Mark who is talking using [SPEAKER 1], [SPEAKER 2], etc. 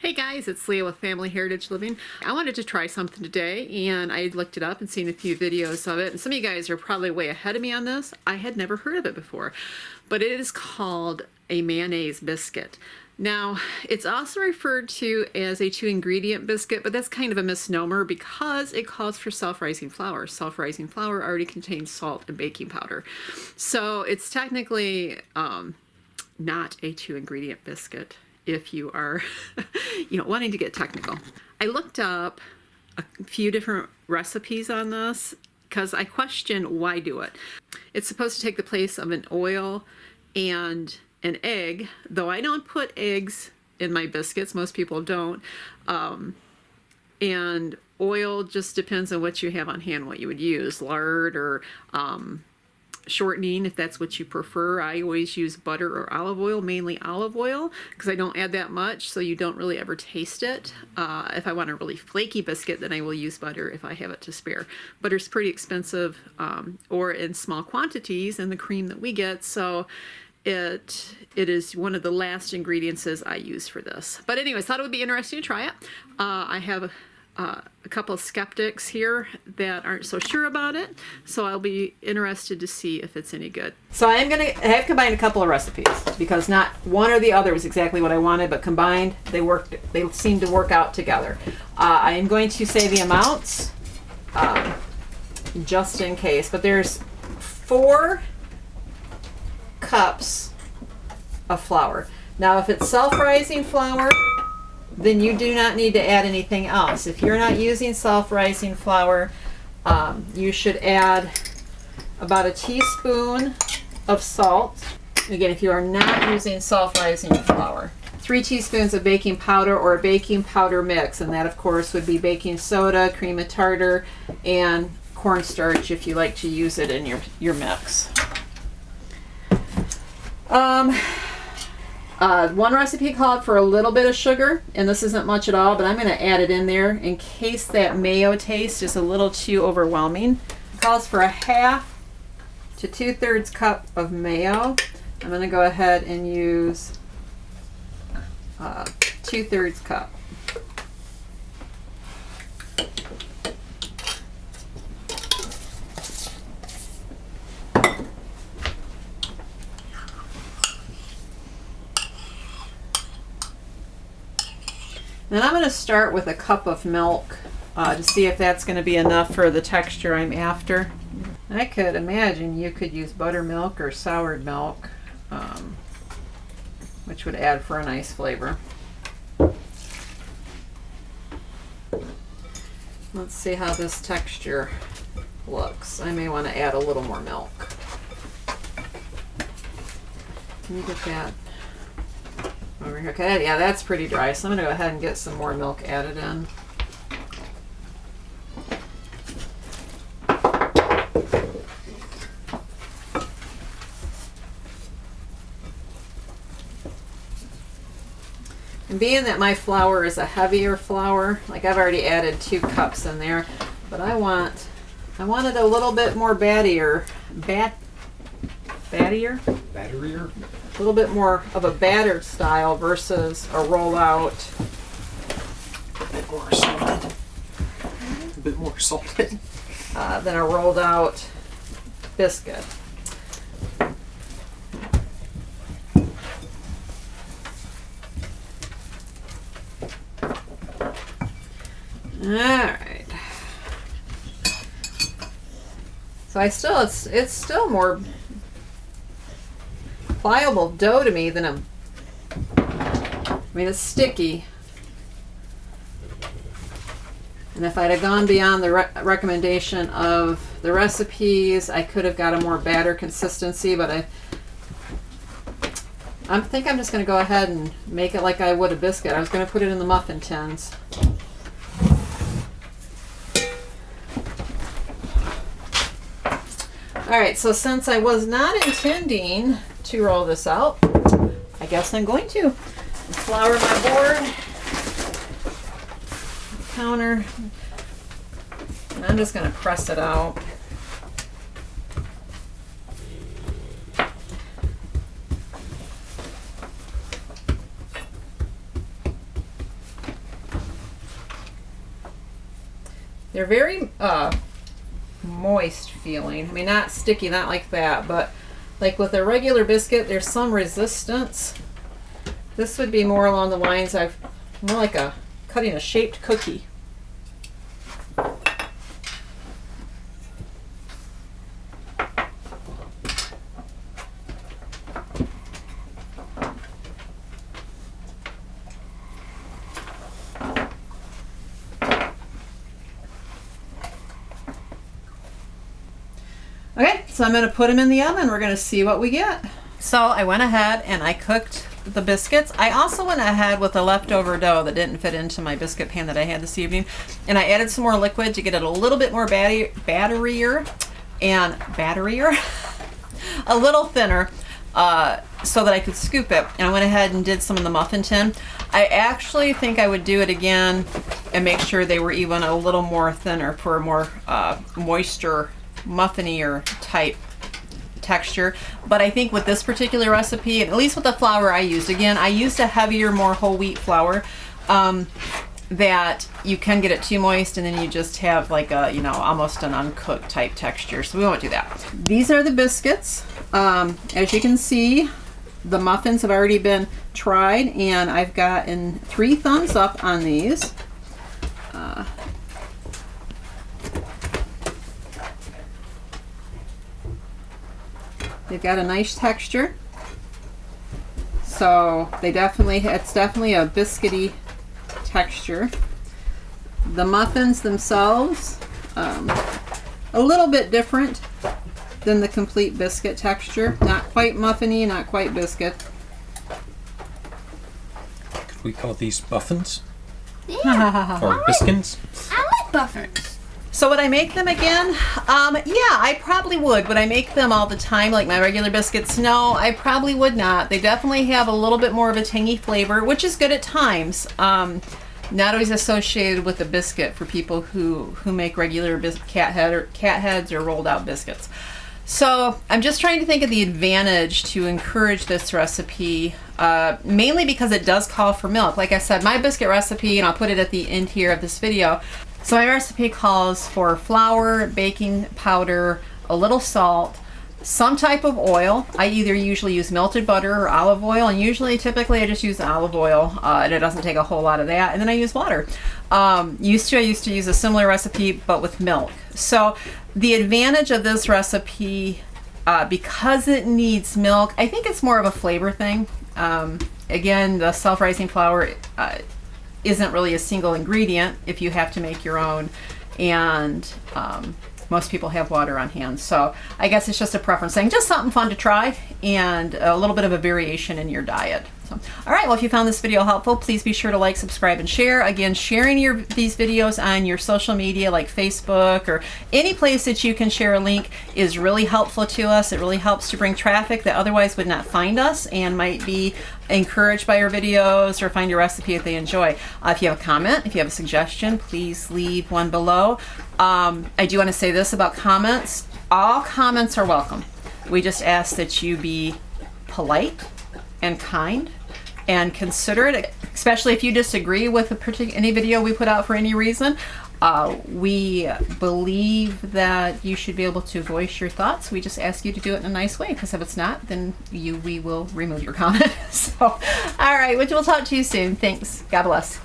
[SPEAKER 1] Hey guys, it's Leah with Family Heritage Living. I wanted to try something today and I looked it up and seen a few videos of it, and some of you guys are probably way ahead of me on this. I had never heard of it before, but it is called a mayonnaise biscuit. Now, it's also referred to as a 2-ingredient biscuit, but that's kind of a misnomer because it calls for self-rising flour. Self-rising flour already contains salt and baking powder. So it's technically not a 2-ingredient biscuit if you are wanting to get technical. I looked up a few different recipes on this because I question why do it. It's supposed to take the place of an oil and an egg, though I don't put eggs in my biscuits. Most people don't. And oil just depends on what you have on hand, what you would use, lard or shortening if that's what you prefer. I always use butter or olive oil, mainly olive oil, because I don't add that much, so you don't really ever taste it. If I want a really flaky biscuit, then I will use butter if I have it to spare. Butter's pretty expensive, or in small quantities in the cream that we get, so it is one of the last ingredients I use for this. But anyways, thought it would be interesting to try it. I have a couple of skeptics here that aren't so sure about it, so I'll be interested to see if it's any good. So I have combined a couple of recipes because not one or the other was exactly what I wanted, but combined they seem to work out together. I am going to say the amounts just in case, but there's 4 cups of flour. Now if it's self-rising flour, then you do not need to add anything else. If you're not using self-rising flour, you should add about a teaspoon of salt. Again, if you are not using self-rising flour. 3 teaspoons of baking powder or a baking powder mix, and that of course would be baking soda, cream of tartar, and cornstarch if you like to use it in your mix. One recipe called for a little bit of sugar, and this isn't much at all, but I'm going to add it in there in case that mayo taste is a little too overwhelming. It calls for a 1/2 to 2/3 cup of mayo. I'm going to go ahead and use 2/3 cup. Then I'm going to start with a cup of milk to see if that's going to be enough for the texture I'm after. I could imagine you could use buttermilk or soured milk, which would add for a nice flavor. Let's see how this texture looks. I may want to add a little more milk. Can you get that over here? Okay, yeah, that's pretty dry, so I'm going to go ahead and get some more milk added in. And being that my flour is a heavier flour, like I've already added 2 cups in there, but I want it a little bit more battier. Battier? A little bit more of a battered style versus a roll-out.
[SPEAKER 2] A bit more salted. A bit more salted.
[SPEAKER 1] Than a rolled-out biscuit. Alright. So it's still more pliable dough to me than it's sticky. And if I'd have gone beyond the recommendation of the recipes, I could have got a more batter consistency, but I think I'm just going to go ahead and make it like I would a biscuit. I was going to put it in the muffin tins. Alright, so since I was not intending to roll this out, I guess I'm going to flour my board, counter, and I'm just going to press it out. They're very moist feeling. I mean, not sticky, not like that, but like with a regular biscuit, there's some resistance. This would be more along the lines of more like cutting a shaped cookie. Okay, so I'm going to put them in the oven. We're going to see what we get. So I went ahead and I cooked the biscuits. I also went ahead with the leftover dough that didn't fit into my biscuit pan that I had this evening. And I added some more liquid to get it a little bit more batterier, a little thinner, so that I could scoop it. And I went ahead and did some in the muffin tin. I actually think I would do it again and make sure they were even a little more thinner for a more moisture, muffinier type texture. But I think with this particular recipe, and at least with the flour I used, again, I used a heavier, more whole wheat flour, that you can get it too moist and then you just have like a, you know, almost an uncooked type texture. So we won't do that. These are the biscuits. As you can see, the muffins have already been tried and I've gotten 3 thumbs up on these. They've got a nice texture, so it's definitely a biscuity texture. The muffins themselves, a little bit different than the complete biscuit texture. Not quite muffiny, not quite biscuit.
[SPEAKER 2] Could we call these muffins?
[SPEAKER 3] Yeah.
[SPEAKER 2] Or biscuits?
[SPEAKER 3] I like muffins.
[SPEAKER 1] So would I make them again? Yeah, I probably would. Would I make them all the time like my regular biscuits? No, I probably would not. They definitely have a little bit more of a tangy flavor, which is good at times. Not always associated with a biscuit for people who make regular cat heads or rolled out biscuits. So I'm just trying to think of the advantage to encourage this recipe, mainly because it does call for milk. Like I said, my biscuit recipe, and I'll put it at the end here of this video. So my recipe calls for flour, baking powder, a little salt, some type of oil. I either usually use melted butter or olive oil, and typically I just use olive oil, and it doesn't take a whole lot of that. And then I use water. I used to use a similar recipe, but with milk. So the advantage of this recipe, because it needs milk, I think it's more of a flavor thing. Again, the self-rising flour isn't really a single ingredient if you have to make your own, and most people have water on hand. So I guess it's just a preference thing, just something fun to try and a little bit of a variation in your diet. So, all right, well, if you found this video helpful, please be sure to like, subscribe, and share. Again, sharing these videos on your social media like Facebook or any place that you can share a link is really helpful to us. It really helps to bring traffic that otherwise would not find us and might be encouraged by our videos or find a recipe that they enjoy. If you have a comment, if you have a suggestion, please leave one below. I do want to say this about comments. All comments are welcome. We just ask that you be polite and kind and considerate, especially if you disagree with any video we put out for any reason. We believe that you should be able to voice your thoughts. We just ask you to do it in a nice way, because if it's not, then we will remove your comment. So, all right, which we'll talk to you soon. Thanks. God bless.